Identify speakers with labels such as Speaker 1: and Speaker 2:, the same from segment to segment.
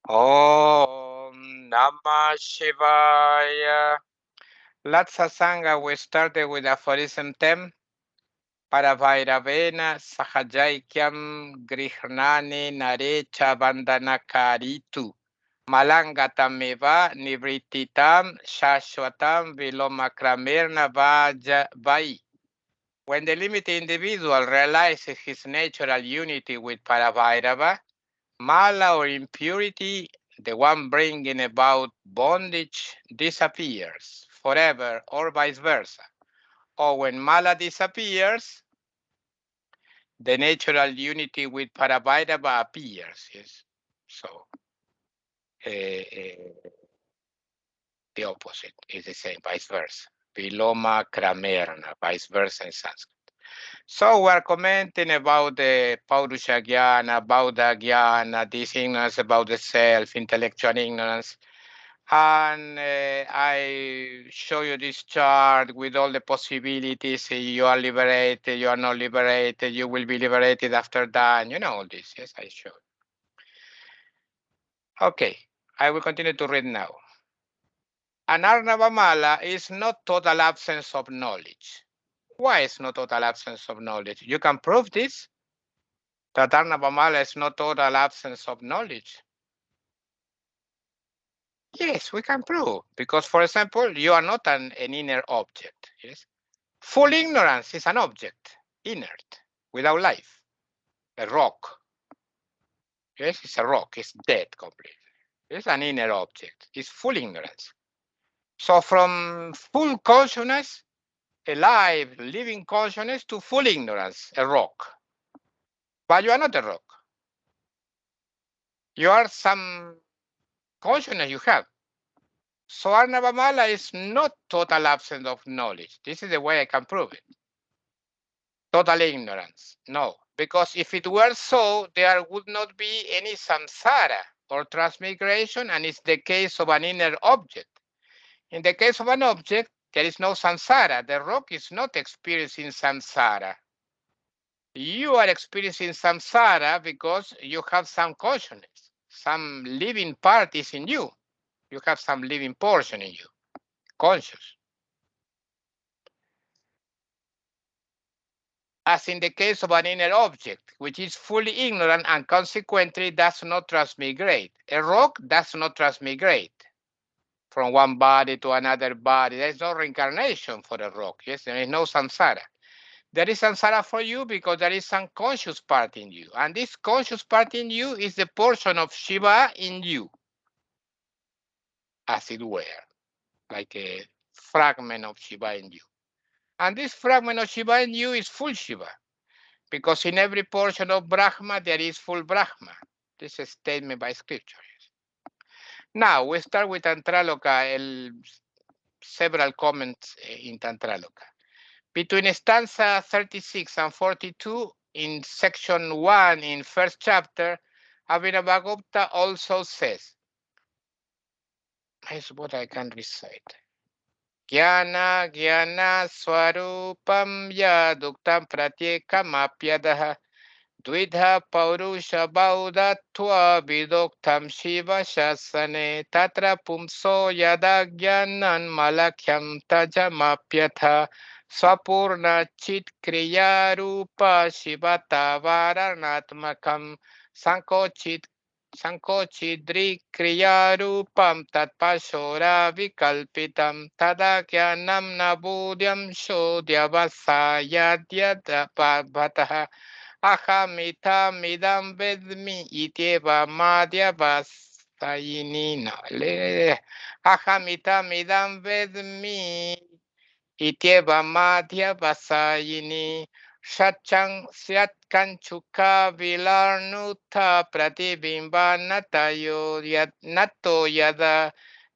Speaker 1: Om Namah Shivaya. Last Sasanga, we started with aphorism 10. Parabhairavena Sahajaikyam Grihnani Narecha Vandanakaritu. Malangatameva Nivrititam Shashwatam Vilomakramirna Vai. When the limited individual realizes his natural unity with Parabhairava, Mala or impurity, the one bringing about bondage, disappears forever or vice versa. Or when Mala disappears, the natural unity with Parabhairava appears. Yes. So the opposite is the same, vice versa. Viloma Kramerna, vice versa in Sanskrit. So we're commenting about the Paurusha Jnana, Bauddha Jnana, this ignorance about the self, intellectual ignorance. And I show you this chart with all the possibilities. You are liberated, you are not liberated, you will be liberated after that. You know all this. Yes, I show. Okay, I will continue to read now. Anarnavamala is not total absence of knowledge. Why is not total absence of knowledge? You can prove this. That Anarnavamala is not total absence of knowledge. Yes, we can prove. Because, for example, you are not an inner object. Yes. Full ignorance is an object, inert, without life. A rock. Yes, it's a rock, it's dead completely. It's an inner object, it's full ignorance. So from full consciousness, alive, living consciousness, to full ignorance, a rock. But you are not a rock. You are some consciousness you have. So Arnavamala is not total absence of knowledge. This is the way I can prove it. Total ignorance. No, because if it were so, there would not be any samsara or transmigration, and it's the case of an inner object. In the case of an object, there is no samsara. The rock is not experiencing samsara. You are experiencing samsara because you have some consciousness, some living part is in you. You have some living portion in you, conscious. As in the case of an inner object, which is fully ignorant and consequently does not transmigrate. A rock does not transmigrate from one body to another body. There is no reincarnation for a rock. Yes, there is no samsara. There is samsara for you because there is some conscious part in you. And this conscious part in you is the portion of Shiva in you, as it were, like a fragment of Shiva in you. And this fragment of Shiva in you is full Shiva. Because in every portion of Brahma, there is full Brahma. This is a statement by scripture. Now, we start with Tantraloka, several comments in Tantraloka. Between stanza 36 and 42, in section 1, in first chapter, Abhinavagupta also says, here's what I can recite. Jnana jnana swarupam yaduktam pratyekam Dvidha Paurusha Baudatva Vidoktam Shiva Shasane Tatra Pumso Yadagyanan Malakhyam Tajamapyatha Swapurna Chit Kriya Rupa Shivata Varanatmakam Sankochidri Kriya Rupam Tatpashora Vikalpitam Tadakyanam Nabudyam Shodyavasayadhyadapabhataha Ahamita midam vedmi ityeva madhya vasayini. Ahamita midam vedmi ityeva madhya vasayini. Shachang syat kanchuka vilarnutha pratibimba natayo nato yada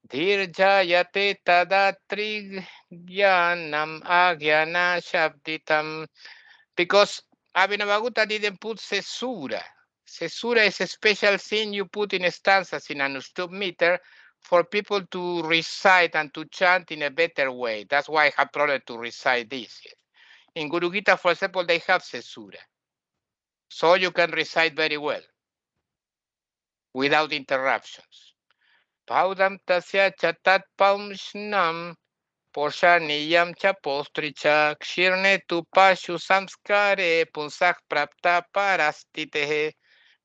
Speaker 1: dhirjayate tada trigyanam agyana shabditam. Because Abhinavagupta didn't put cesura. Cesura is a special thing you put in stanzas in Anushtup meter for people to recite and to chant in a better way. That's why I have problem to recite this. In Guru Gita, for example, they have cesura. So you can recite very well. without interruptions. Paudam tasya chatat paumshnam Poshaniyam cha postricha kshirne tu pashu samskare punsak prapta parastitehe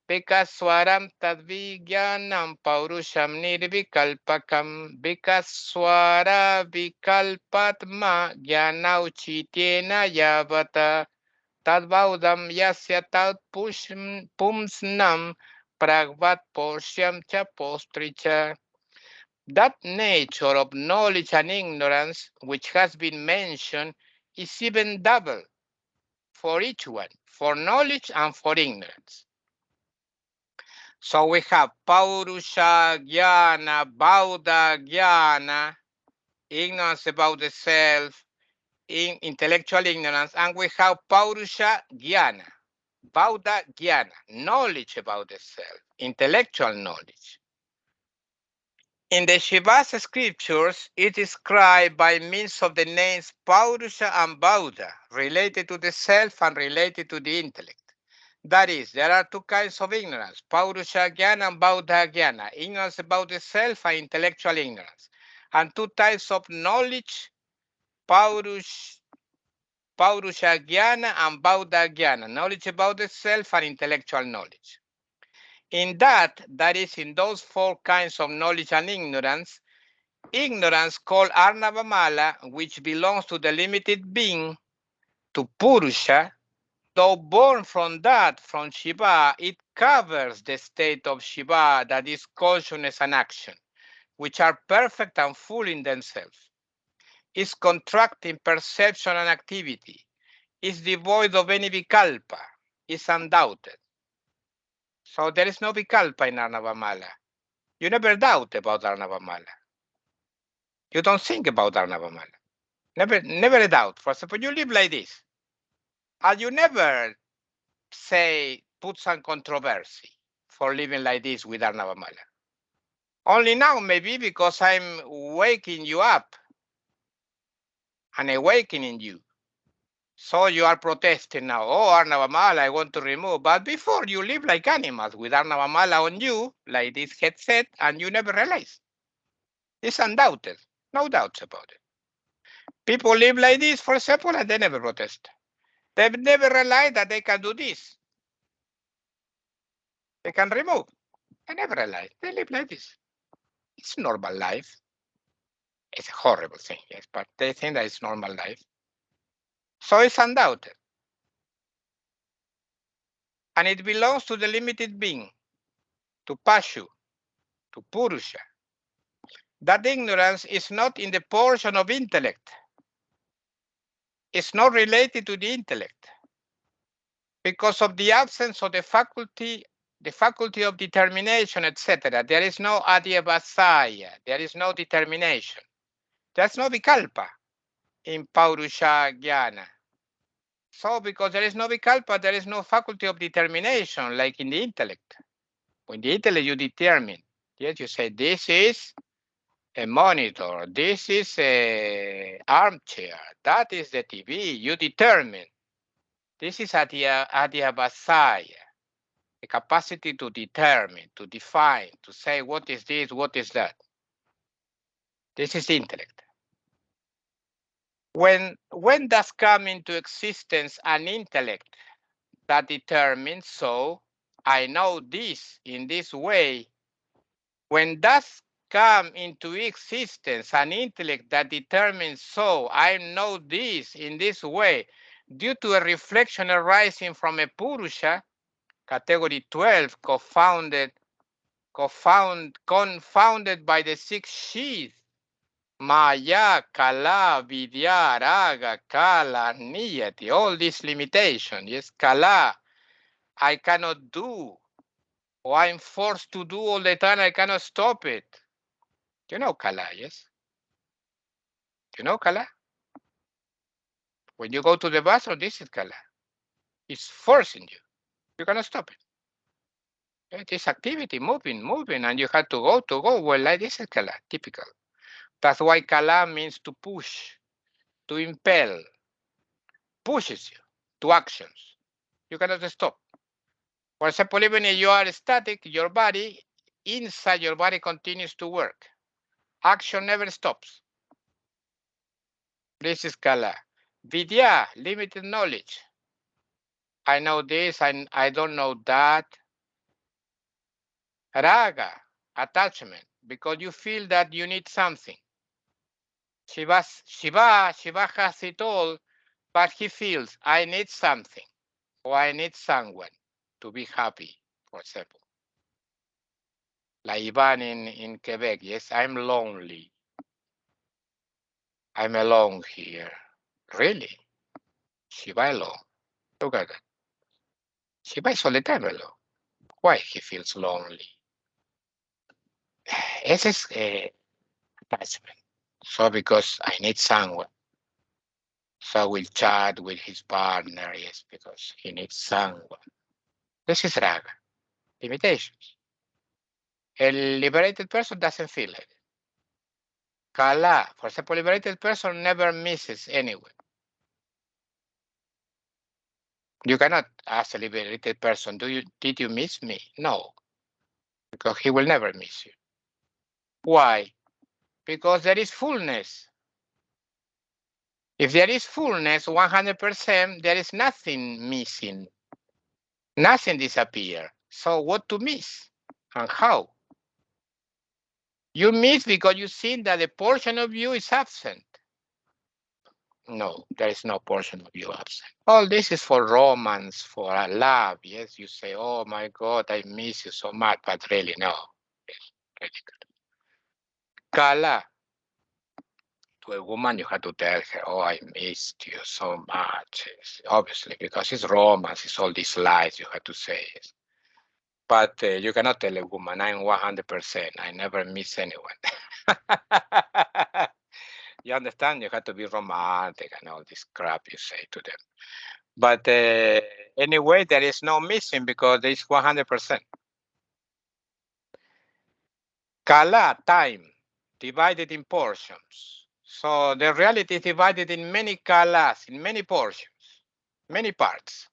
Speaker 1: Vikaswaram tadvigyanam paurusham nirvikalpakam Vikaswara vikalpatma jnanauchityena yavata Tadvaudam yasya tad pumsnam pragvat poshyam cha postricha. That nature of knowledge and ignorance which has been mentioned is even double for each one, for knowledge and for ignorance. So we have Paurusha Jnana, Bauddha Jnana, ignorance about the self, intellectual ignorance, and we have Paurusha Jnana, Bauddha Jnana, knowledge about the self, intellectual knowledge. In the Shivasa scriptures, it is described by means of the names Paurusha and Bauddha, related to the self and related to the intellect. That is, there are two kinds of ignorance, Paurusha Jnana and Bauddha Jnana, ignorance about the self and intellectual ignorance. And two types of knowledge, Paurusha Jnana and Bauddha Jnana, knowledge about the self and intellectual knowledge. In that is, in those four kinds of knowledge and ignorance called Arnavamala, which belongs to the limited being, to Purusha, though born from that, from Shiva, it covers the state of Shiva, that is consciousness and action, which are perfect and full in themselves. Is contracting perception and activity, is devoid of any vikalpa, is undoubted. So there is no vikalpa in Arnavamala. You never doubt about Arnavamala. You don't think about Arnavamala. Never a doubt. For example, you live like this, and you never say put some controversy for living like this with Arnavamala. Only now, maybe because I'm waking you up and awakening you. So you are protesting now. Oh, Arnavamala, I want to remove. But before you live like animals with Arnavamala on you, like this headset, and you never realize. It's undoubted. No doubts about it. People live like this, for example, and they never protest. They've never realized that they can do this. They can remove. They never realize. They live like this. It's normal life. It's a horrible thing, yes, but they think that it's normal life. So it's undoubted. And it belongs to the limited being, to Pashu, to Purusha. That ignorance is not in the portion of intellect. It's not related to the intellect. Because of the absence of the faculty of determination, etc. There is no adhyavasaya, there is no determination. There's no vikalpa in Paurusha Jnana. So because there is no vikalpa, there is no faculty of determination like in the intellect. In the intellect you determine. Yes, you say this is a monitor, this is a armchair, that is the TV. You determine. This is adhyavasaya, the capacity to determine, to define, to say what is this, what is that. This is intellect. When does come into existence an intellect that determines, so I know this in this way? When does come into existence an intellect that determines, so I know this in this way, due to a reflection arising from a Purusha, category 12, confounded by the six sheaths, Maya, Kala, Vidya, Raga, Kala, Niyati, all these limitations. Yes, Kala, I cannot do, or I'm forced to do all the time, I cannot stop it. You know Kala, yes? You know Kala? When you go to the bathroom, this is Kala. It's forcing you. You cannot stop it. It is activity, moving, and you have to go. Well, like this is Kala, typical. That's why Kala means to push, to impel, pushes you to actions. You cannot stop. For example, even if you are static, your body inside your body continues to work. Action never stops. This is Kala. Vidya, limited knowledge. I know this, I don't know that. Raga, attachment, because you feel that you need something. Shiva has it all, but he feels, I need something, or I need someone to be happy, for example. Like Ivan in Quebec, yes, I'm lonely. I'm alone here. Really? Shiva alone. Look at that. Shiva is all the time alone. Why he feels lonely? Ese es attachment. So because I need someone. So we'll chat with his partner, yes, because he needs someone. This is raga. Limitations. A liberated person doesn't feel it. Kala, for example, liberated person never misses anyone. You cannot ask a liberated person, did you miss me? No, because he will never miss you. Why? Because there is fullness. If there is fullness, 100%, there is nothing missing. Nothing disappears. So what to miss and how? You miss because you see that the portion of you is absent. No, there is no portion of you absent. All this is for romance, for a love. Yes, you say, oh my God, I miss you so much, but really no. Yes, really good. Kala, to a woman, you have to tell her, oh, I missed you so much. Yes, obviously, because it's romance, it's all these lies you have to say. Yes. But you cannot tell a woman, I'm 100%, I never miss anyone. You understand? You have to be romantic and all this crap you say to them. But anyway, there is no missing because there is 100%. Kala, time, divided in portions. So the reality is divided in many kalas, in many portions, many parts.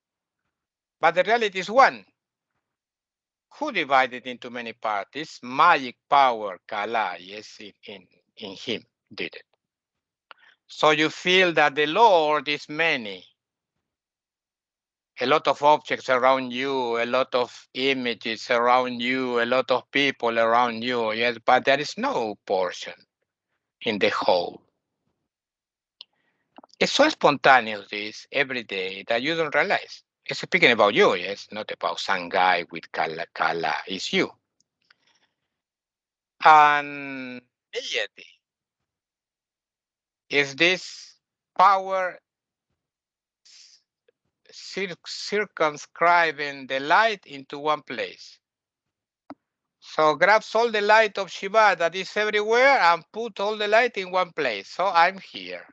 Speaker 1: But the reality is one. Who divided into many parts? This magic power, Kala, yes, in him did it. So you feel that the Lord is many. A lot of objects around you, a lot of images around you, a lot of people around you, yes, but there is no portion in the whole. It's so spontaneous this every day that you don't realize. It's speaking about you, yes, not about some guy with Kala. It's you. And deity is this power circumscribing the light into one place. So grabs all the light of Shiva that is everywhere and put all the light in one place. So I'm here.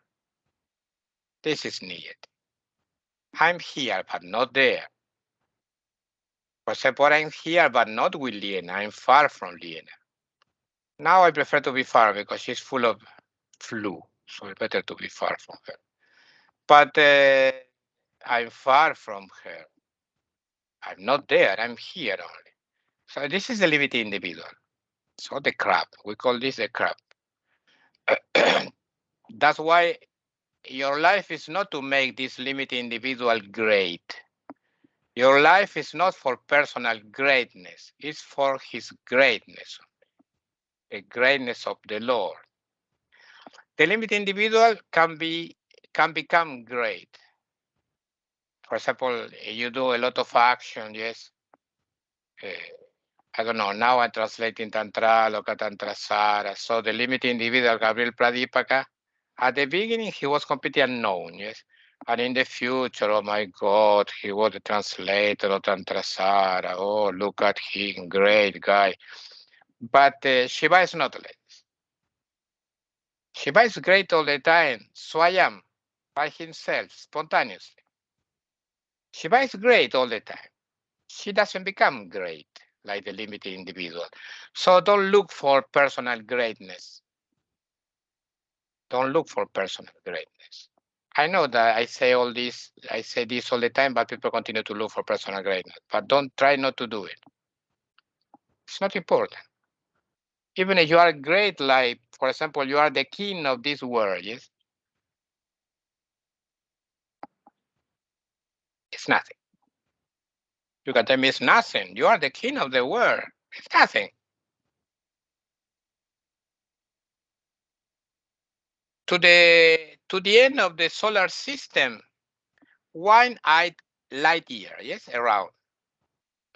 Speaker 1: This is needed. I'm here, but not there. For example, I'm here, but not with Liena. I'm far from Liena. Now I prefer to be far because she's full of flu. So it's better to be far from her. But I'm far from her. I'm not there. I'm here only. So this is the limited individual. So the crab. We call this the crab. That's why your life is not to make this limited individual great. Your life is not for personal greatness. It's for his greatness, the greatness of the Lord. The limited individual can become great. For example, you do a lot of action, yes. I don't know, now I'm translating Tantra, Loka Tantra Sara. So the limited individual, Gabriel Pradipaka, at the beginning, he was completely unknown, yes. And in the future, oh my God, he was the translator of Tantra Sara. Oh, look at him, great guy. But Shiva is not like this. Shiva is great all the time, Swayam, by himself, spontaneously. Shiva is great all the time. She doesn't become great like the limited individual. So don't look for personal greatness. Don't look for personal greatness. I know that I say this all the time, but people continue to look for personal greatness. But don't try not to do it. It's not important. Even if you are a great light, for example, you are the king of this world, yes? It's nothing. You can tell me it's nothing. You are the king of the world. It's nothing. To the end of the solar system, 1 light year, yes, around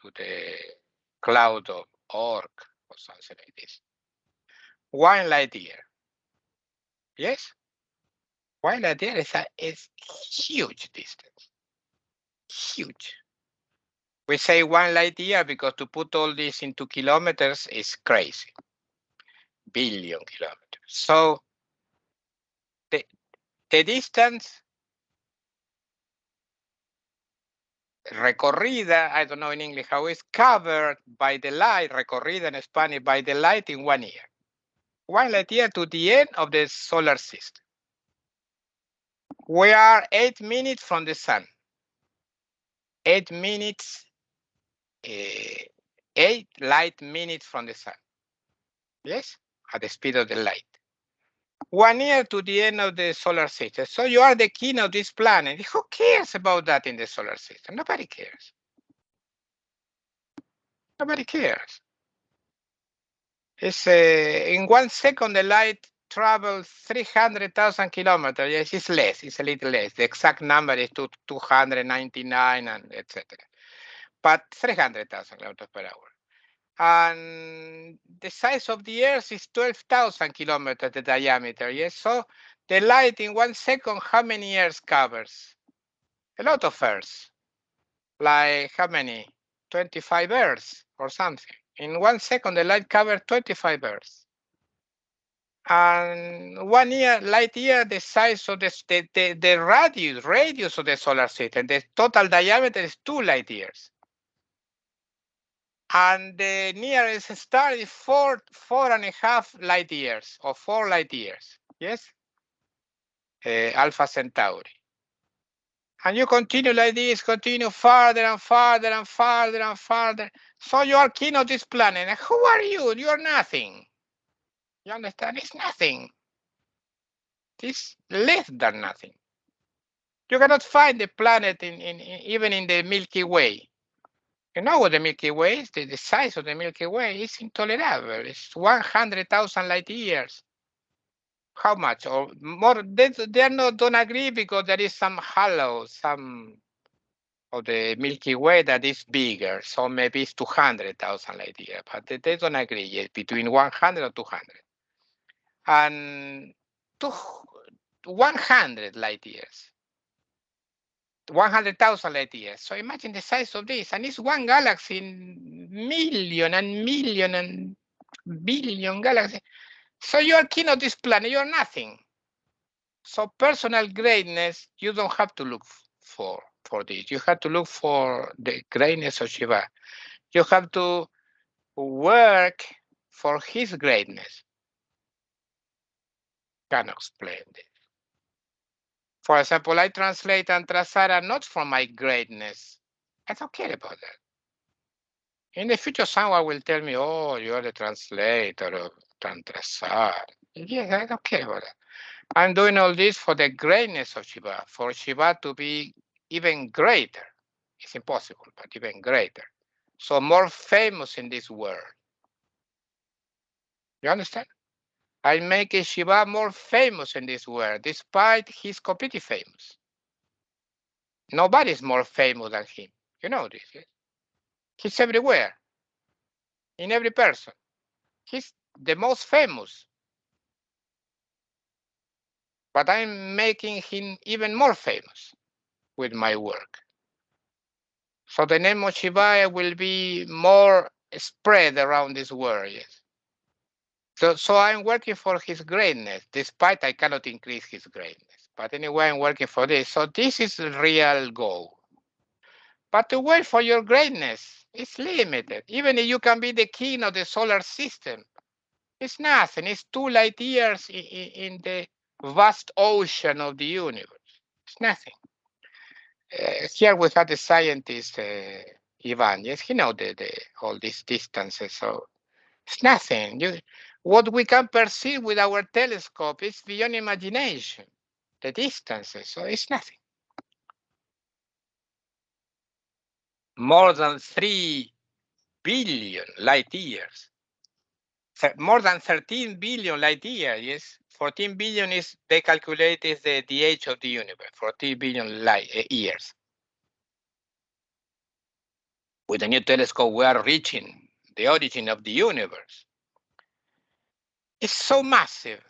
Speaker 1: to the cloud of Oort or something like this. 1 light year, yes. 1 light year is huge distance, huge. We say 1 light year because to put all this into kilometers is crazy, billion kilometers. So the distance recorrida, I don't know in English how it's covered by the light, recorrida in Spanish, by the light in 1 year. 1 light year to the end of the solar system. We are 8 minutes from the sun. 8 minutes, 8 light minutes from the sun. Yes, at the speed of the light. 1 year to the end of the solar system. So you are the king of this planet. Who cares about that in the solar system? Nobody cares. Nobody cares. It's in 1 second the light travels 300,000 kilometers. Yes, it's less. It's a little less. The exact number is 299 and etc. But 300,000 kilometers per hour. And the size of the Earth is 12,000 kilometers, the diameter. Yes, so the light in 1 second, how many Earths covers? A lot of Earths. Like how many? 25 Earths or something. In 1 second, the light covers 25 Earths. And 1 year, light year, the size of the radius of the solar system, the total diameter is 2 light years. And the nearest star is 4.5 light years or 4 light years. Yes, Alpha Centauri. And you continue like this, continue farther and farther and farther and farther. So you are king of this planet. And who are you? You are nothing. You understand? It's nothing. It's less than nothing. You cannot find the planet even in the Milky Way. You know what the Milky Way is? The size of the Milky Way is intolerable. It's 100,000 light years. How much or more? They don't agree because there is some halo, some of the Milky Way that is bigger. So maybe it's 200,000 light years, but they don't agree yet between 100 or 200. And 100 light years. 100,000 light years. So imagine the size of this, and it's one galaxy in million and million and billion galaxies. So you're king of this planet, you're nothing. So personal greatness, you don't have to look for this. You have to look for the greatness of Shiva. You have to work for his greatness. Can't explain this. For example, I translate Antrasara not from my greatness. I don't care about that. In the future, someone will tell me, oh, you're the translator of Tantrasara. Yes, I don't care about that. I'm doing all this for the greatness of Shiva, for Shiva to be even greater. It's impossible, but even greater. So more famous in this world. You understand? I'm making Shiva more famous in this world, despite he's completely famous. Nobody's more famous than him. You know this, yes? He's everywhere, in every person. He's the most famous. But I'm making him even more famous with my work. So the name of Shiva will be more spread around this world, yes. So I'm working for his greatness, despite I cannot increase his greatness. But anyway, I'm working for this. So this is the real goal. But to work for your greatness is limited. Even if you can be the king of the solar system, it's nothing. It's 2 light years in the vast ocean of the universe. It's nothing. Here we had the scientist, Ivan. Yes, he know all these distances. So It's nothing. What we can perceive with our telescope is beyond imagination, the distances, so it's nothing. More than 3 billion light years. More than 13 billion light years, yes. 14 billion is, they calculate is the age of the universe, 14 billion light years. With the new telescope, we are reaching the origin of the universe. It's so massive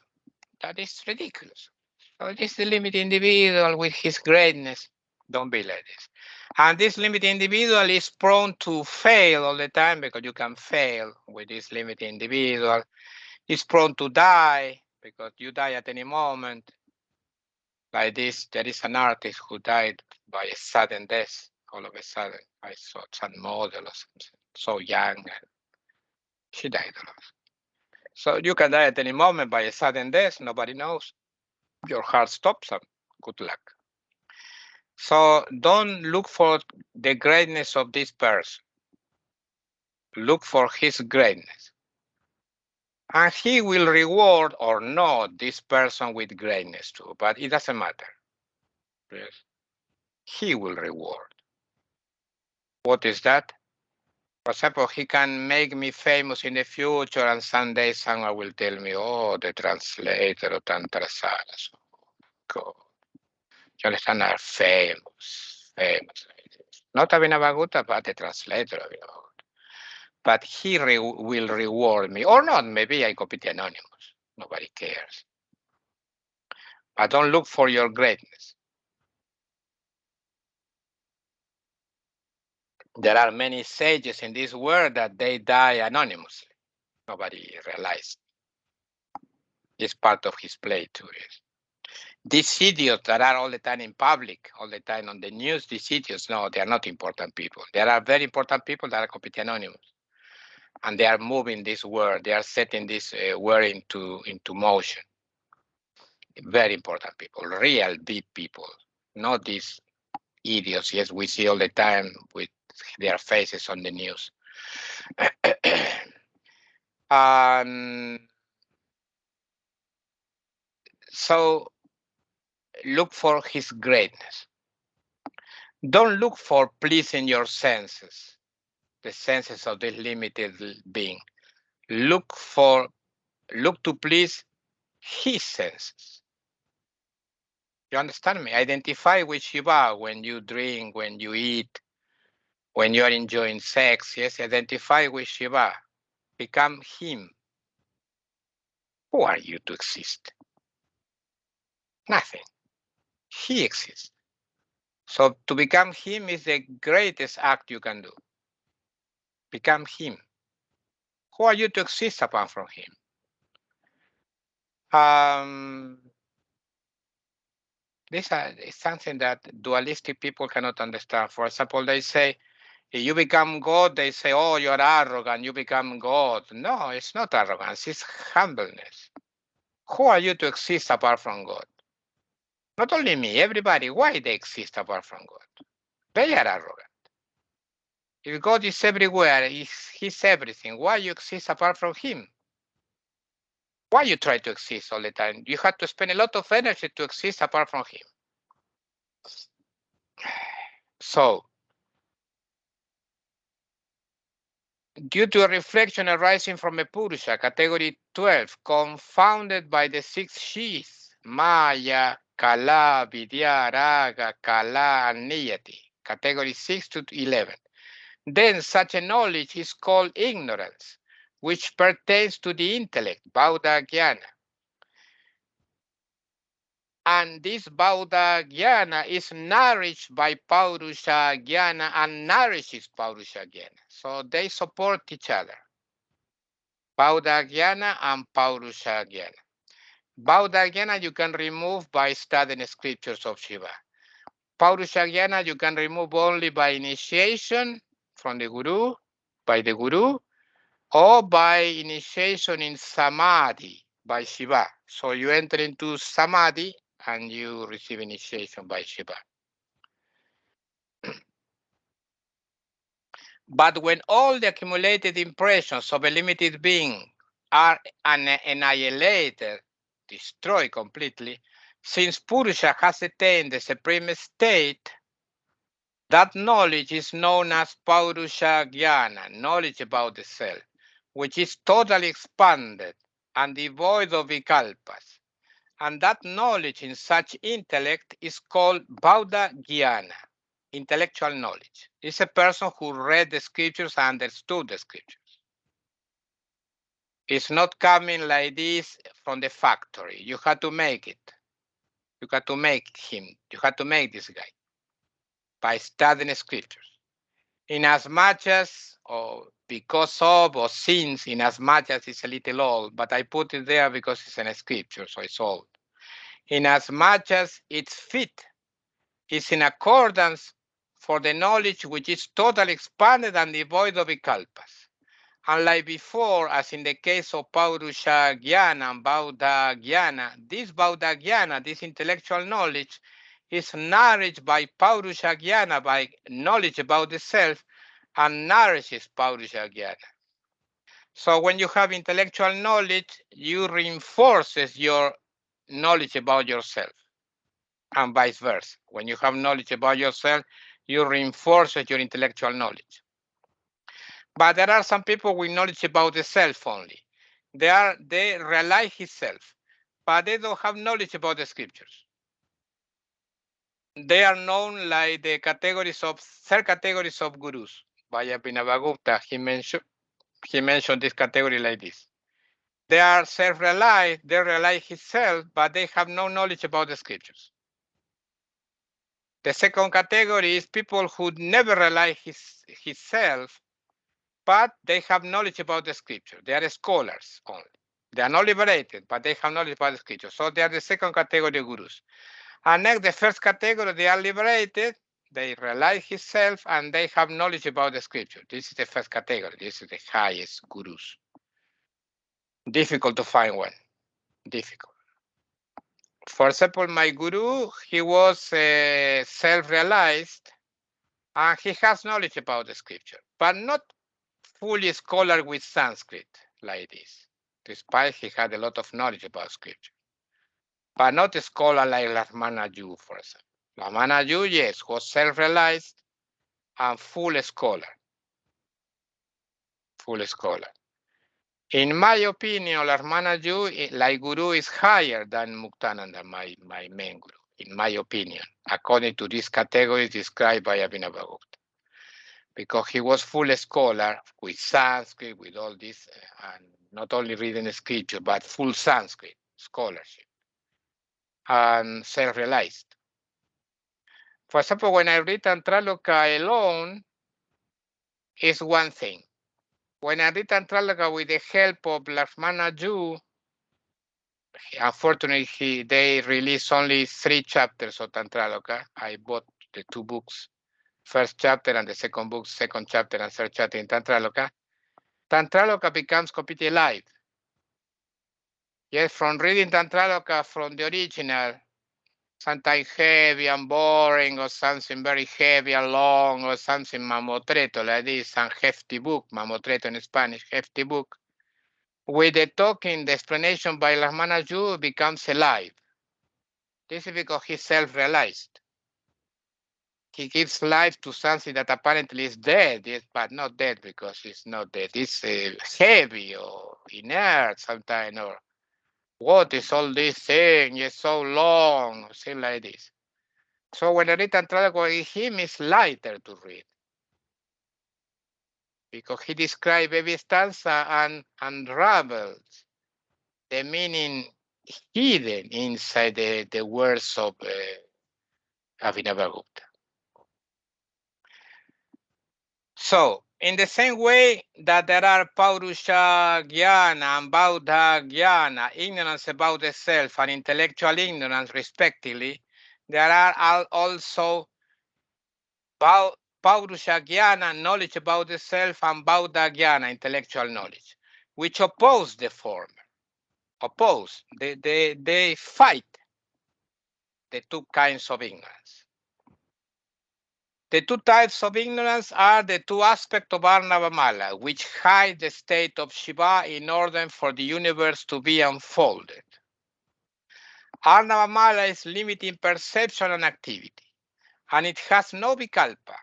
Speaker 1: that it's ridiculous. So this is the limited individual with his greatness. Don't be like this. And this limited individual is prone to fail all the time because you can fail with this limited individual. He's prone to die because you die at any moment. Like this, there is an artist who died by a sudden death. All of a sudden, I saw some model or something, so young, and she died. So you can die at any moment by a sudden death. Nobody knows. Your heart stops. Good luck. So don't look for the greatness of this person. Look for his greatness. And he will reward or not this person with greatness too, but it doesn't matter. Yes. He will reward. What is that? For example, he can make me famous in the future, and someday someone will tell me, oh, the translator of Tantra Saras. God. You understand? Are famous. Not Abhinavagutta, but the translator of Abhinavagutta. But he will reward me, or not. Maybe I copy the anonymous. Nobody cares. But don't look for your greatness. There are many sages in this world that they die anonymously. Nobody realized. It's part of his play too. Yes. These idiots that are all the time in public, all the time on the news, these idiots, no, they are not important people. There are very important people that are completely anonymous. And they are moving this world. They are setting this world into motion. Very important people, real deep people, not these idiots, yes, we see all the time with their faces on the news. So look for his greatness. Don't look for pleasing your senses, the senses of this limited being. Look to please his senses. You understand me? Identify with Shiva when you drink, when you eat, when you are enjoying sex. Yes, identify with Shiva. Become him. Who are you to exist? Nothing. He exists. So to become him is the greatest act you can do. Become him. Who are you to exist apart from him? This is something that dualistic people cannot understand. For example, they say, if you become God, they say, oh, you're arrogant, you become God. No, it's not arrogance, it's humbleness. Who are you to exist apart from God? Not only me, everybody. Why they exist apart from God? They are arrogant. If God is everywhere, he's everything, why you exist apart from him? Why you try to exist all the time? You have to spend a lot of energy to exist apart from him. So, due to a reflection arising from a Purusha, category 12, confounded by the 6 sheaths, Maya, Kala, Vidya, Raga, Kala, and Niyati, category 6 to 11, then such a knowledge is called ignorance, which pertains to the intellect, Bauddha Jnana. And this Bauddha Jnana is nourished by Paurusha Jnana and nourishes Paurusha Jnana. So they support each other. Bauddha Jnana and Paurusha Jnana. Bauddha Jnana you can remove by studying scriptures of Shiva. Paurusha Jnana you can remove only by initiation from the Guru, by the Guru, or by initiation in Samadhi by Shiva. So you enter into Samadhi and you receive initiation by Shiva. But when all the accumulated impressions of a limited being are annihilated, destroyed completely, since Purusha has attained the supreme state, that knowledge is known as Paurusha Jnana, knowledge about the self, which is totally expanded and devoid of vikalpas. And that knowledge in such intellect is called Bauddha Jnana, intellectual knowledge. It's a person who read the scriptures and understood the scriptures. It's not coming like this from the factory. You have to make it. You have to make him. You have to make this guy by studying scriptures. In as much as, or because of, or since, in as much as it's a little old, but I put it there because it's in a scripture, so it's old. In as much as it's fit, is in accordance for the knowledge which is totally expanded and devoid of vikalpas. Unlike before, as in the case of Paurusha Jnana and Bauddha Jnana, this intellectual knowledge, is nourished by Paurusha Jnana, by knowledge about the self, and nourishes Paurusha Jnana. So when you have intellectual knowledge, you reinforces your knowledge about yourself, and vice versa. When you have knowledge about yourself, you reinforce your intellectual knowledge. But there are some people with knowledge about the self only. They realize his self, but they don't have knowledge about the scriptures. They are known like the categories of third categories of gurus. By Abhinavagupta, he mentioned this category like this. They are self-realized, they realize himself, but they have no knowledge about the scriptures. The second category is people who never realize his self, but they have knowledge about the scripture. They are scholars only. They are not liberated, but they have knowledge about the scripture. So they are the second category of gurus. And next, the first category, they are liberated, they realize himself, and they have knowledge about the scripture. This is the first category. This is the highest gurus. Difficult to find one. Difficult. For example, my guru, he was self-realized, and he has knowledge about the scripture, but not fully scholar with Sanskrit like this, despite he had a lot of knowledge about scripture, but not a scholar like Lakshmana Yu, for example. Lakshmana Yu, yes, was self-realized and full scholar. Full scholar. In my opinion, Lakshmana Yu, like guru, is higher than Muktananda, my main guru, in my opinion, according to these categories described by Abhinavagupta. Because he was full scholar with Sanskrit, with all this, and not only reading scripture, but full Sanskrit scholarship, and self-realized. For example, when I read Tantraloka alone, is one thing. When I read Tantraloka with the help of Lakshmana Yu, unfortunately, they released only 3 chapters of Tantraloka. I bought the 2 books, first chapter and the second book, second chapter and third chapter in Tantraloka. Tantraloka becomes completely alive. Yes, from reading Tantraloka from the original, sometimes heavy and boring, or something very heavy and long, or something mamotreto like this, some hefty book, mamotreto in Spanish, hefty book. With the talking, the explanation by Lakshmana Yu becomes alive. This is because he's self-realized. He gives life to something that apparently is dead, yes, but not dead because it's not dead. It's heavy or inert sometimes, or what is all this thing? It's so long, thing like this. So when I read Tantraloka, him is lighter to read because he describes every stanza and unravels the meaning hidden inside the words of Abhinavagupta. So, in the same way that there are Paurusha Jnana and Bauddha Jnana, ignorance about the self and intellectual ignorance respectively, there are also Paurusha Jnana, knowledge about the self, and Bauddha Jnana, intellectual knowledge, which oppose the former. They fight the 2 kinds of ignorance. The two types of ignorance are the two aspects of Arnavamala, which hide the state of Shiva in order for the universe to be unfolded. Arnavamala is limiting perception and activity, and it has no vikalpa,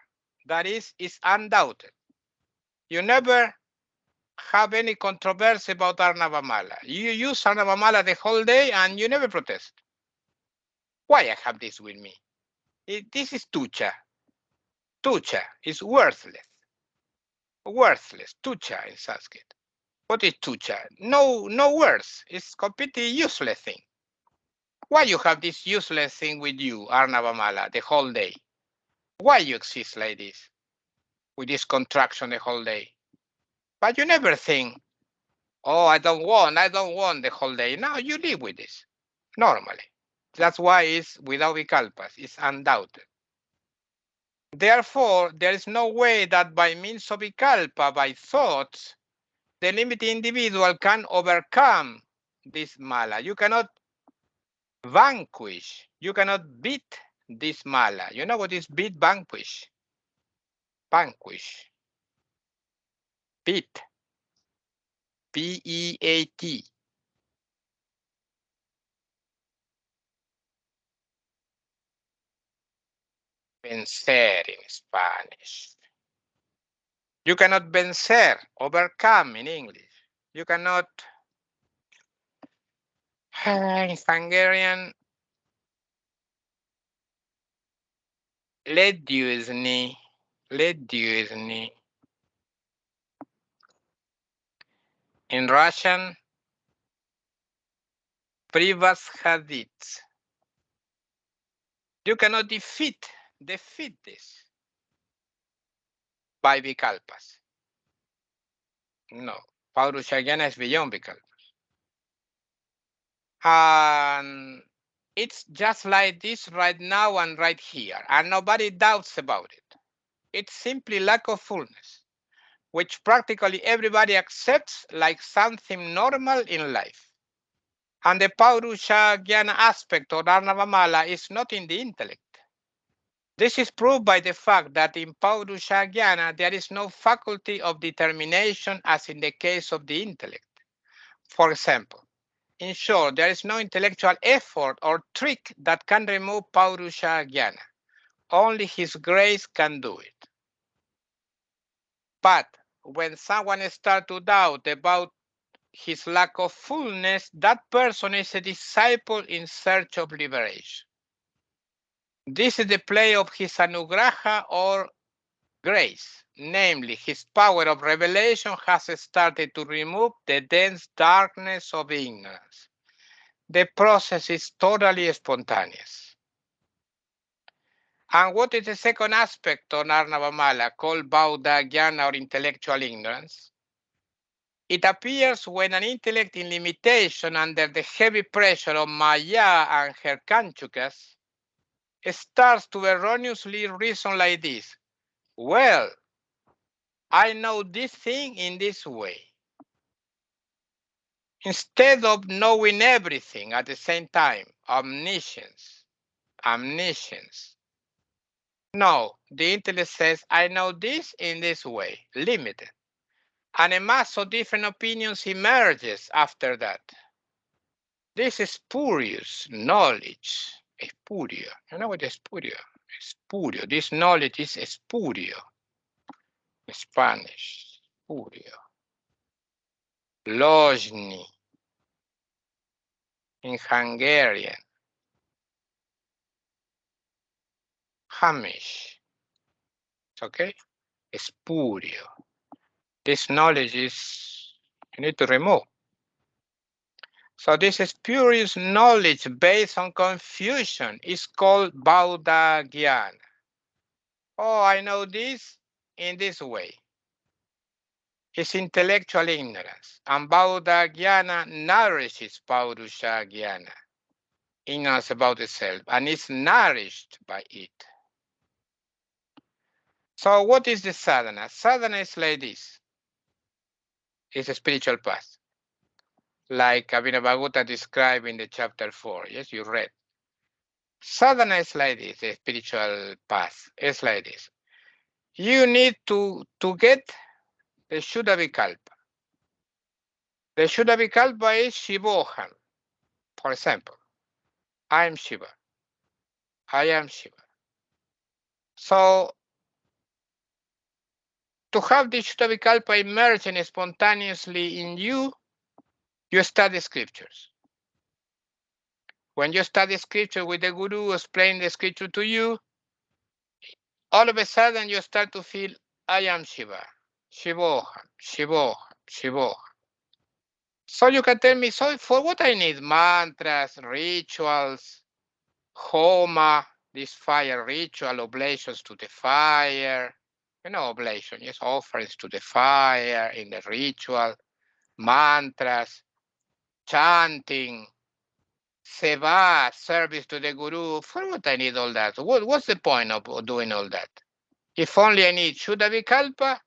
Speaker 1: that is undoubted. You never have any controversy about Arnavamala. You use Arnavamala the whole day and you never protest. Why I have this with me? This is tucha. Tucha is worthless. Worthless. Tucha in Sanskrit. What is tucha? No words. It's completely useless thing. Why you have this useless thing with you, Arnavamala, the whole day? Why you exist like this? With this contraction the whole day? But you never think, oh, I don't want the whole day. No, you live with this, normally. That's why it's without vikalpas, it's undoubted. Therefore, there is no way that by means of vikalpa, by thoughts, the limited individual can overcome this mala. You cannot vanquish, you cannot beat this mala. You know what is beat, vanquish? Vanquish. Beat. P-E-A-T. Vencer in Spanish. You cannot vencer, overcome in English. You cannot, in Hungarian, legyőzni. In Russian, prevasходить. You cannot defeat this by vikalpas. No, Paurushagyana is beyond vikalpas. And it's just like this right now and right here, and nobody doubts about it. It's simply lack of fullness, which practically everybody accepts like something normal in life. And the Paurusha Jnana aspect of Arnavamala is not in the intellect. This is proved by the fact that in Paurusha Jnana there is no faculty of determination as in the case of the intellect. For example, in short, there is no intellectual effort or trick that can remove Paurusha Jnana. Only His grace can do it. But when someone starts to doubt about his lack of fullness, that person is a disciple in search of liberation. This is the play of his anugraha or grace, namely his power of revelation has started to remove the dense darkness of ignorance. The process is totally spontaneous. And what is the second aspect of Arnavamala called Bauddha Jnana or intellectual ignorance? It appears when an intellect in limitation under the heavy pressure of Maya and her kanchukas starts to erroneously reason like this. Well, I know this thing in this way. Instead of knowing everything at the same time, omniscience. No, the intellect says, I know this in this way, limited. And a mass of different opinions emerges after that. This is spurious knowledge. Espurio. You know what is espurio? Espurio. This knowledge is espurio. In Spanish. Espurio. Lojny. In Hungarian. Hamish. It's okay? Espurio. This knowledge is, you need to remove. So this spurious knowledge based on confusion is called Bauddha Jnana. Oh, I know this in this way. It's intellectual ignorance, and Bauddha Jnana nourishes Paurusha Jnana, ignorance about the self, and is nourished by it. So what is the sadhana? Sadhana is like this. It's a spiritual path, like Abhinavagutta described in the chapter 4. Yes, you read. Sadhana is like this, a spiritual path. It's like this. you need to get the Shuddha Vikalpa. The Shuddha Vikalpa is Shivoham. For example, I am Shiva. I am Shiva. So to have the Shuddha Vikalpa emerging spontaneously in you, you study scriptures. When you study scripture with the Guru explain the scripture to you, all of a sudden you start to feel, I am Shiva. Shivoham, Shivoham, Shivoham. So you can tell me, so for what I need mantras, rituals, homa, this fire ritual, oblations to the fire, oblation, yes, offerings to the fire in the ritual, mantras, chanting, seva, service to the guru. For what I need all that? What's the point of doing all that? If only I need Shuddha Vikalpa,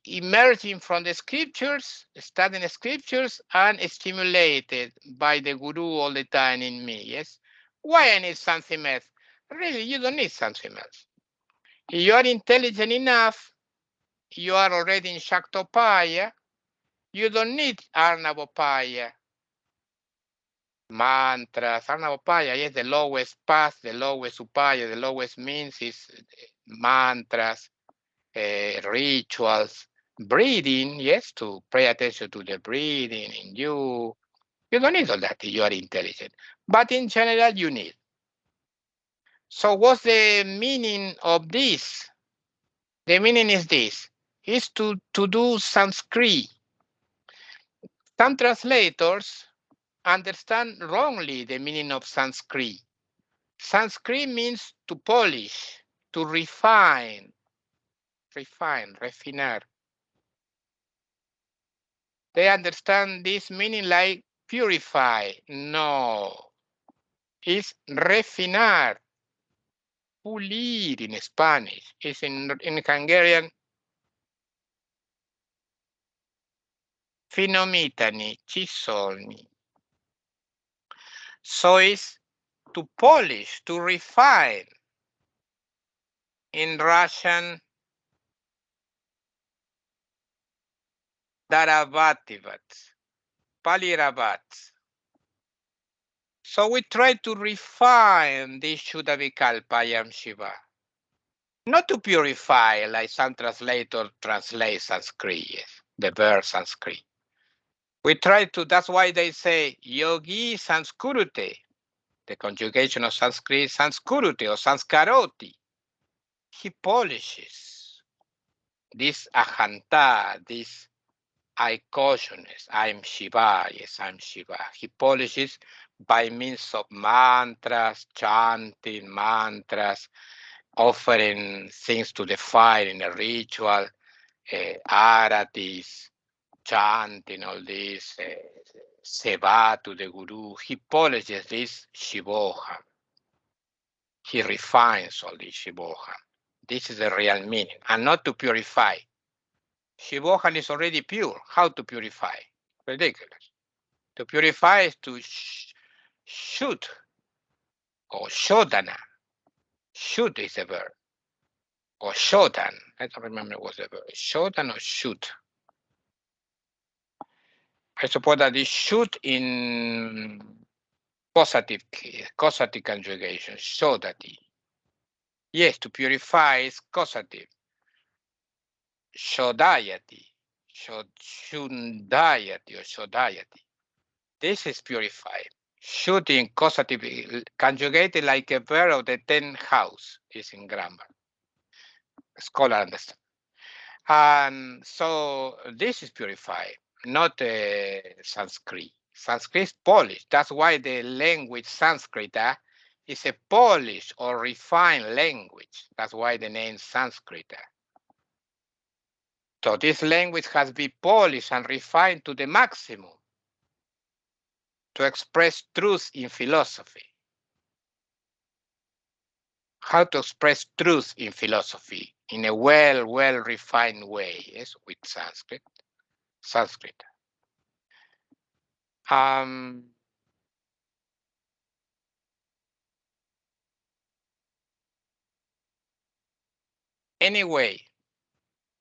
Speaker 1: emerging from the scriptures, studying the scriptures, and stimulated by the guru all the time in me. Yes. Why I need something else? Really, you don't need something else. If you are intelligent enough, you are already in Shaktopaya. You don't need Arnavopaya. Mantras, Arnavopaya, yes, the lowest path, the lowest upaya, the lowest means is mantras, rituals, breathing, yes, to pay attention to the breathing in you. You don't need all that if you are intelligent. But in general, you need. So what's the meaning of this? The meaning is this, is to do Sanskrit. Some translators understand wrongly the meaning of Sanskrit. Sanskrit means to polish, to refine, refinar. They understand this meaning like purify. No, it's refinar, pulir in Spanish. It's in Hungarian, finomitani, chisolni. So it's to polish, to refine. In Russian, darabativat, paliravat. So we try to refine this Shuddha Vikalpa Yam Shiva. Not to purify, like some translator translate Sanskrit, yes, the verb Sanskrit. We try to, that's why they say yogi sanskurute, the conjugation of Sanskrit, sanskurute or sanskaroti. He polishes this ahanta, this I cautiousness, I'm Shiva, yes, I'm Shiva. He polishes by means of mantras, chanting mantras, offering things to the fire in a ritual, aratis, chanting all this, seva to the guru. He polishes this Shivoham. He refines all this Shivoham. This is the real meaning, and not to purify. Shivoham is already pure. How to purify? Ridiculous. To purify is to shoot or shodana. Shoot is a verb. Or shodan. I don't remember what the verb is. Shodan or shoot. I suppose that is shoot in causative conjugation. Shodati. Yes, to purify is causative. Shodayati. Shundayati or shodayati. This is purified. Shooting causative conjugated like a verb of the 10th house is in grammar. Scholar understand. And so this is purified, not Sanskrit. Sanskrit is Polish. That's why the language Sanskrit is a Polish or refined language. That's why the name Sanskrit. So this language has been polished and refined to the maximum to express truth in philosophy. How to express truth in philosophy in a well refined way, yes, with Sanskrit. Anyway,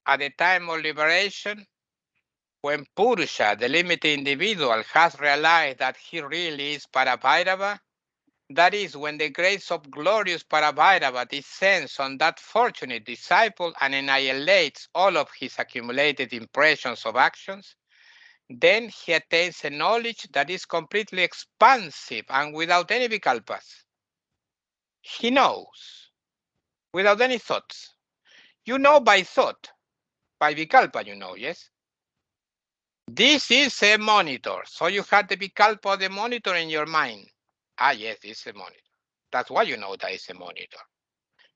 Speaker 1: at the time of liberation, when Purusha, the limited individual, has realized that he really is Parabhairava, that is, when the grace of glorious Parabhairava descends on that fortunate disciple and annihilates all of his accumulated impressions of actions, then he attains a knowledge that is completely expansive and without any vikalpas. He knows, without any thoughts. You know by thought, by vikalpa you know, yes? This is a monitor, so you have the vikalpa of the monitor in your mind. Ah, yes, this is a monitor. That's why you know that it's a monitor.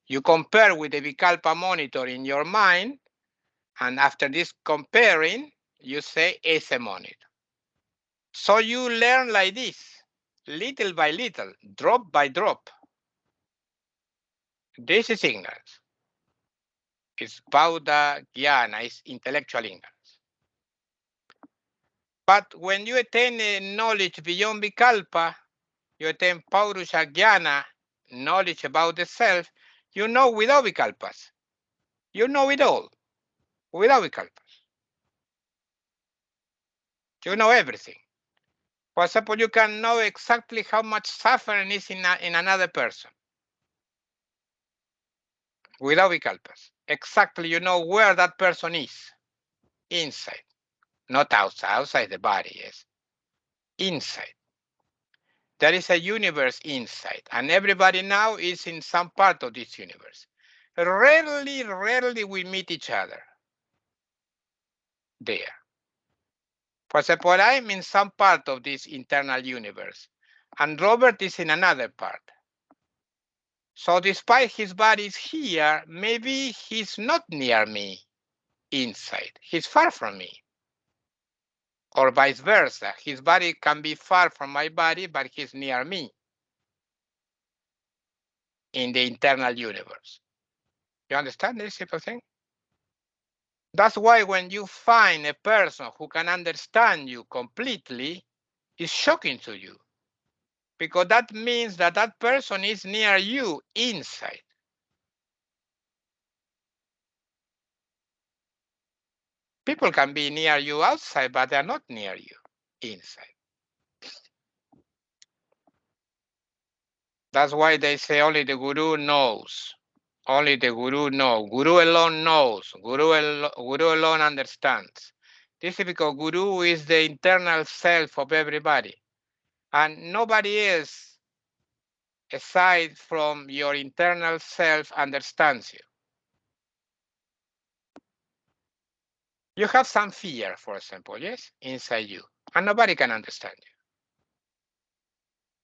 Speaker 1: You compare with the vikalpa monitor in your mind, and after this comparing, you say it's a monitor. So you learn like this, little by little, drop by drop. This is ignorance. It's Bauddha Jnana, it's intellectual ignorance. But when you attain a knowledge beyond Vikalpa, you attain Paurusha Jnana, knowledge about the self, you know without Vikalpas. You know it all, without Vikalpas. You know everything. For example, you can know exactly how much suffering is in another person, without Vikalpas. Exactly, you know where that person is, inside. Not outside, outside the body, yes. Inside. There is a universe inside, and everybody now is in some part of this universe. Rarely we meet each other there. For example, I'm in some part of this internal universe, and Robert is in another part. So despite his body is here, maybe he's not near me inside. He's far from me. Or vice versa. His body can be far from my body, but he's near me in the internal universe. You understand this simple thing? That's why when you find a person who can understand you completely, it's shocking to you. Because that means that that person is near you inside. People can be near you outside, but they're not near you inside. That's why they say only the Guru knows. Only the Guru knows. Guru alone knows. Guru alone understands. This is because Guru is the internal self of everybody. And nobody else, aside from your internal self, understands you. You have some fear, for example, yes, inside you. And nobody can understand you.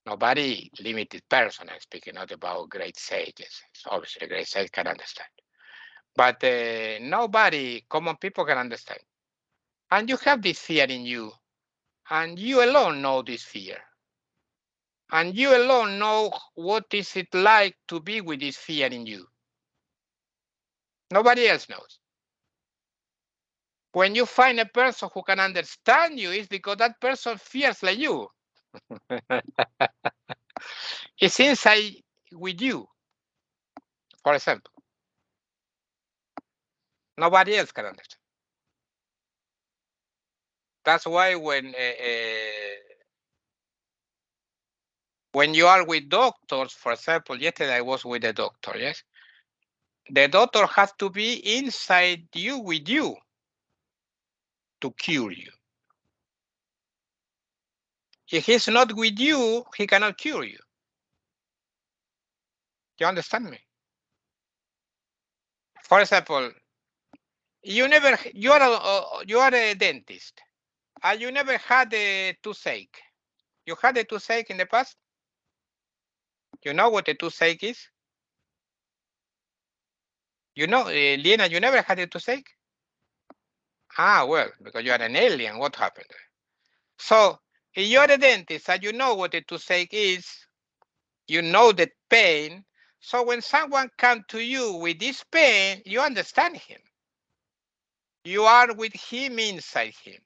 Speaker 1: Nobody, limited person, I'm speaking not about great sages. Obviously, great sages can understand. But nobody, common people can understand. And you have this fear in you. And you alone know this fear. And you alone know what is it like to be with this fear in you. Nobody else knows. When you find a person who can understand you, it's because that person fears like you. It's inside with you, for example. Nobody else can understand. That's why when you are with doctors, for example, yesterday I was with a doctor, yes? The doctor has to be inside you with you to cure you. If he's not with you, he cannot cure you. You understand me? For example, you are a dentist, and you never had a toothache. You had a toothache in the past? You know what a toothache is? You know, Lena, you never had a toothache? Ah, well, because you are an alien, what happened? So, if you're a dentist and you know what a toothache is, you know the pain. So when someone comes to you with this pain, you understand him. You are with him inside him.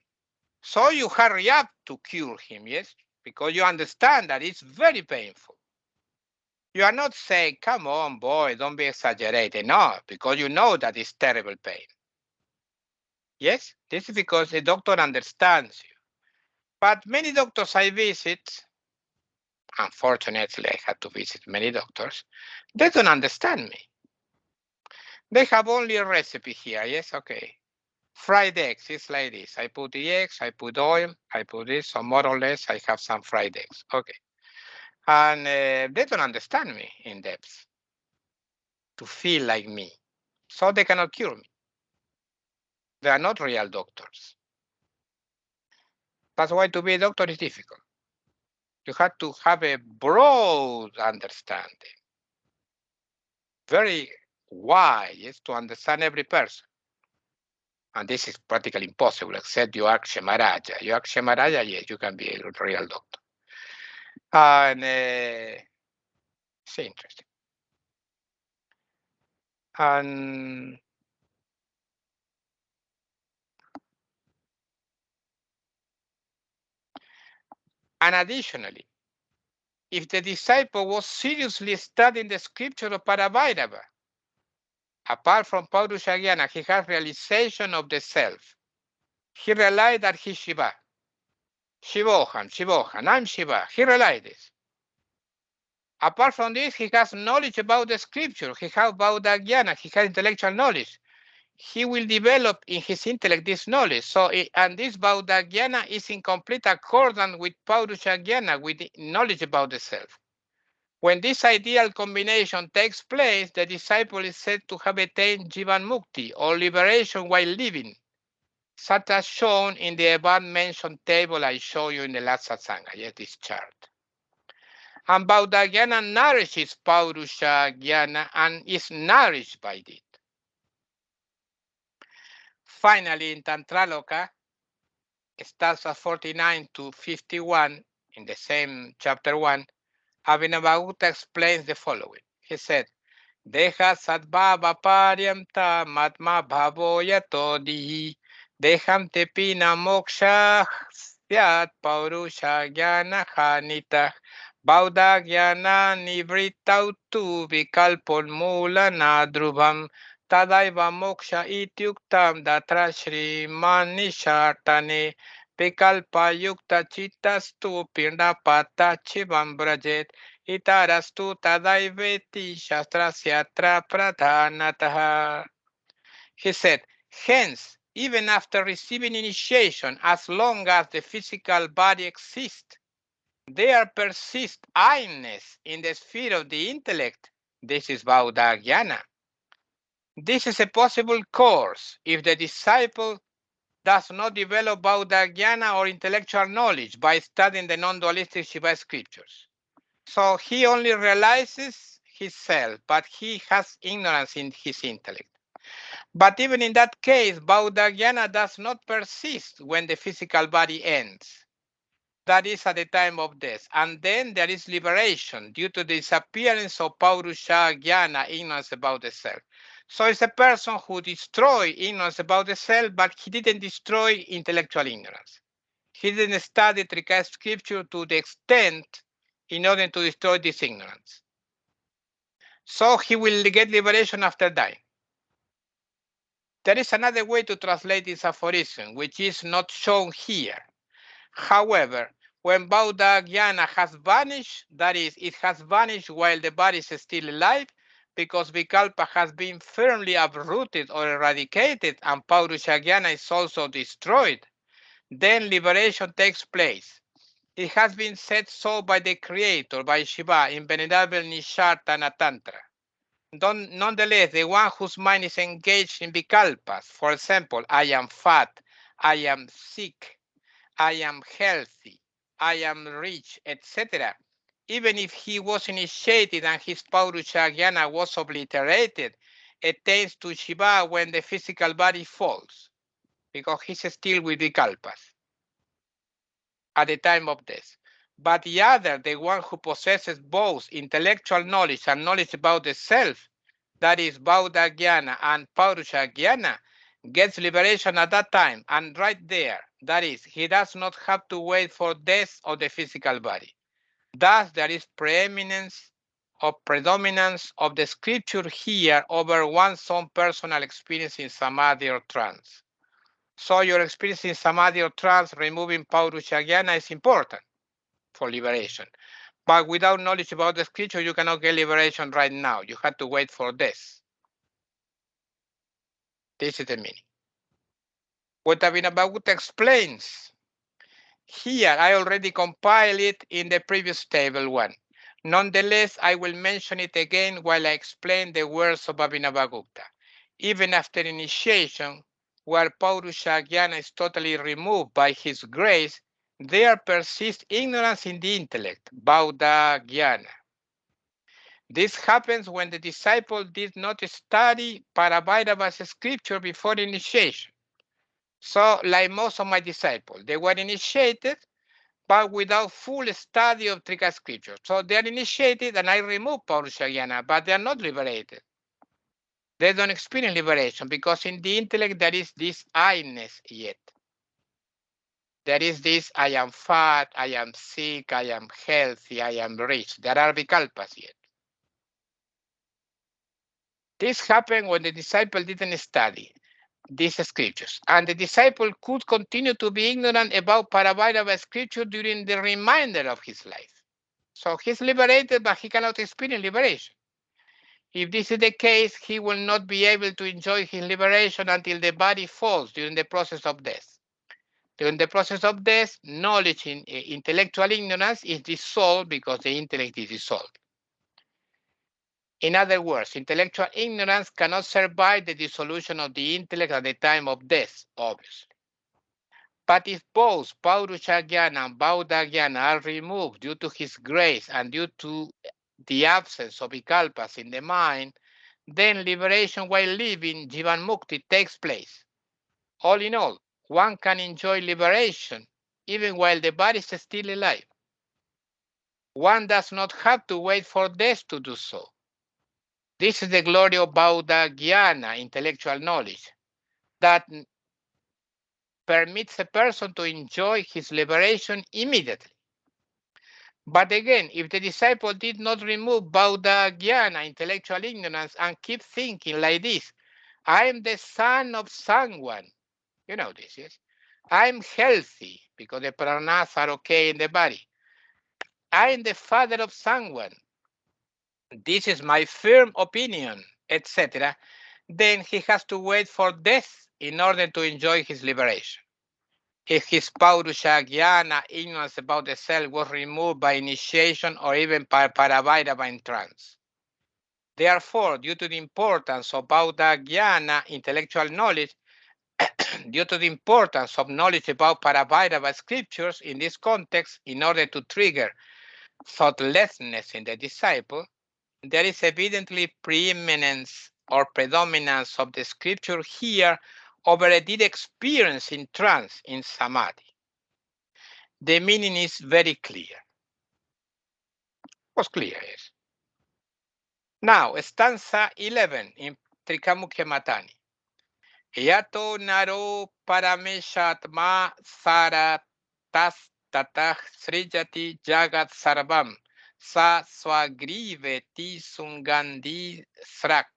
Speaker 1: So you hurry up to cure him, yes? Because you understand that it's very painful. You are not saying, come on, boy, don't be exaggerated. No, because you know that it's terrible pain. Yes, this is because the doctor understands you. But many doctors I visit, unfortunately, I had to visit many doctors, they don't understand me. They have only a recipe here. Yes, okay. Fried eggs is like this. I put the eggs, I put oil, I put this, so more or less I have some fried eggs. Okay. And they don't understand me in depth to feel like me. So they cannot cure me. They are not real doctors. That's why to be a doctor is difficult. You have to have a broad understanding, very wide, yes, to understand every person. And this is practically impossible, except you are Kshemaraja. You are Kshemaraja, yes, you can be a real doctor. And it's interesting. And additionally, if the disciple was seriously studying the scripture of Paravairava, apart from Paurushagyana, he has realization of the self. He realized that he's Shiva. Shivoham, I'm Shiva. He realized this. Apart from this, he has knowledge about the scripture. He has Baudagyana. He has intellectual knowledge. He will develop in his intellect this knowledge. So, and this Baudagyana is in complete accordance with Paurushagyana, with the knowledge about the self. When this ideal combination takes place, the disciple is said to have attained Jivan Mukti, or liberation while living, such as shown in the above-mentioned table I showed you in the last satsanga. Yes, this chart. And Baudagyana nourishes Paurusha Jnana and is nourished by it. Finally, in Tantraloka, stanzas 49 to 51, in the same chapter 1, Abhinavagupta explains the following. He said, Deha sadbhava paryamta matma bhavo yato dihi deham tepina moksha syat paurusha jnana hanita bauda jnana nivritautu vikalpon mula nadrubham tadaiva moksha ityuktam datra shrimanishatane vikalpa yukta chittastu pindapata chivam brajet Itarastu tadaiveti shastrasyatra pradhanataha. He said, hence, even after receiving initiation, as long as the physical body exists, there persists I-ness in the sphere of the intellect. This is Baudagyana. This is a possible course if the disciple does not develop Baudagyana or intellectual knowledge by studying the non-dualistic Shiva scriptures. So he only realizes himself, but he has ignorance in his intellect. But even in that case, Baudagyana does not persist when the physical body ends. That is at the time of death. And then there is liberation due to the disappearance of Paurusha Jnana, ignorance about the self. So it's a person who destroyed ignorance about the self, but he didn't destroy intellectual ignorance. He didn't study Trikaya scripture to the extent in order to destroy this ignorance. So he will get liberation after dying. There is another way to translate this aphorism, which is not shown here. However, when Bauda Jnana has vanished, that is, it has vanished while the body is still alive, because Vikalpa has been firmly uprooted or eradicated and Paurusha Jnana is also destroyed, then liberation takes place. It has been said so by the Creator, by Shiva, in Venerable Nishartana Tantra. Nonetheless, the one whose mind is engaged in Vikalpas, for example, I am fat, I am sick, I am healthy, I am rich, etc., even if he was initiated and his Paurusha Jnana was obliterated, attains to Shiva when the physical body falls, because he's still with Vikalpas at the time of death. But the other, the one who possesses both intellectual knowledge and knowledge about the self, that is Bauda Jnana and Paurusha Jnana, gets liberation at that time and right there. That is, he does not have to wait for death of the physical body. Thus, there is preeminence of predominance of the scripture here over one's own personal experience in samadhi or trance. So your experience in samadhi or trance, removing Paurusha Jnana is important for liberation. But without knowledge about the scripture, you cannot get liberation right now. You have to wait for this. This is the meaning. What Abhinavagutta explains here, I already compiled it in the previous table 1. Nonetheless, I will mention it again while I explain the words of Abhinavagutta. Even after initiation, where Paurusha Jnana is totally removed by his grace, there persists ignorance in the intellect, Bauddha Jnana. This happens when the disciple did not study Paravairava's scripture before initiation. So, like most of my disciples, they were initiated, but without full study of Trika scripture. So they are initiated, and I remove Paurusha Jnana, but they are not liberated. They don't experience liberation because in the intellect there is this I-ness yet. There is this I am fat, I am sick, I am healthy, I am rich. There are vikalpas yet. This happened when the disciple didn't study these scriptures, and the disciple could continue to be ignorant about Paravairava scripture during the remainder of his life. So he's liberated, but he cannot experience liberation. If this is the case, he will not be able to enjoy his liberation until the body falls during the process of death. During the process of death, knowledge in intellectual ignorance is dissolved because the intellect is dissolved. In other words, intellectual ignorance cannot survive the dissolution of the intellect at the time of death, obviously. But if both Paurusha Jnana and Bauddha Jnana are removed due to his grace and due to the absence of vikalpas in the mind, then liberation while living, Jivan Mukti, takes place. All in all, one can enjoy liberation even while the body is still alive. One does not have to wait for death to do so. This is the glory of Bauddha Jnana, intellectual knowledge, that permits a person to enjoy his liberation immediately. But again, if the disciple did not remove Bauddha Jnana, intellectual ignorance, and keep thinking like this, I am the son of someone. You know this, yes? I'm healthy because the pranas are okay in the body. I am the father of someone. This is my firm opinion, etc. Then he has to wait for death in order to enjoy his liberation. If his Paurusha Jnana, ignorance about the self, was removed by initiation or even by Paravairava in trance. Therefore, due to the importance of Bauddha Jnana, intellectual knowledge, due to the importance of knowledge about Paravairava scriptures in this context, in order to trigger thoughtlessness in the disciple, there is evidently preeminence or predominance of the scripture here over a deep experience in trance in samadhi. The meaning is very clear. Was clear, yes. Now, stanza 11 in Trikamukha Matani. Yato naro parameshatma saratas tatah srijati jagat sarvam sa swagrive ti sungandi srak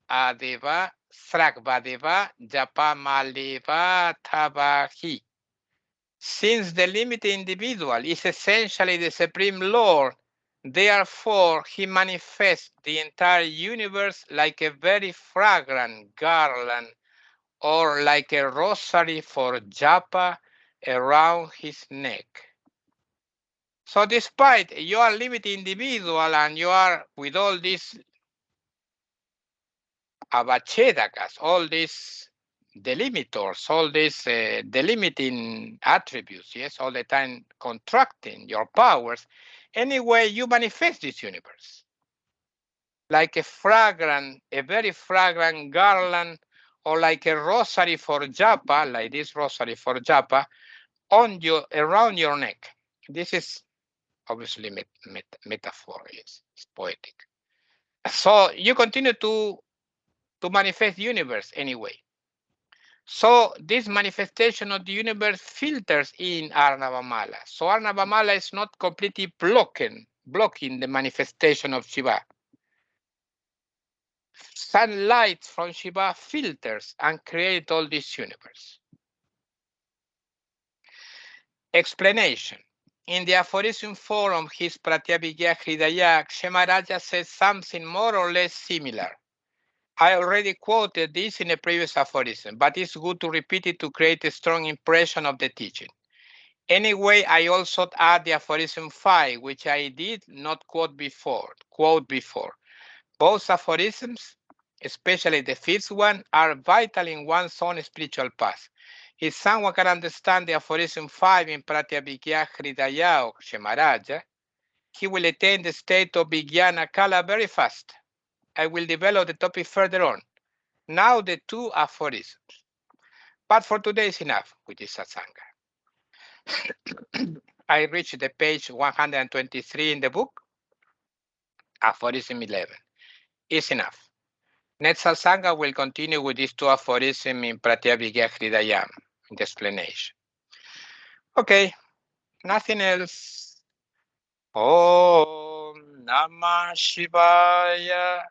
Speaker 1: adeva srakvadeva japamaleva thabahi. Since the limited individual is essentially the Supreme Lord, therefore he manifests the entire universe like a very fragrant garland or like a rosary for japa around his neck. So despite you are limited individual and you are with all these avachedakas, all these delimitors, all these delimiting attributes, yes, all the time contracting your powers, anyway, you manifest this universe. Like a very fragrant garland, or like a rosary for japa, like this rosary for japa, around your neck. This is obviously metaphor, it's poetic. So you continue to manifest the universe anyway. So this manifestation of the universe filters in Arnavamala. So Arnavamala is not completely blocked blocking the manifestation of Shiva. Sunlight from Shiva filters and creates all this universe. Explanation. In the aphorism form, his Pratyabhijna Hridaya, Kshemaraja says something more or less similar. I already quoted this in a previous aphorism, but it's good to repeat it to create a strong impression of the teaching. Anyway, I also add the aphorism 5, which I did not quote before. Both aphorisms, especially the fifth one, are vital in one's own spiritual path. If someone can understand the aphorism 5 in Pratyabhijna Hridaya or Kshemaraja, he will attain the state of Vijnana Kala very fast. I will develop the topic further on. Now the two aphorisms. But for today is enough with this satsanga. I reached the page 123 in the book, aphorism 11. Is enough. Next satsanga will continue with these two aphorisms in Pratyabhijna Hridayam, in the explanation. Okay, nothing else. Om Namah Shivaya.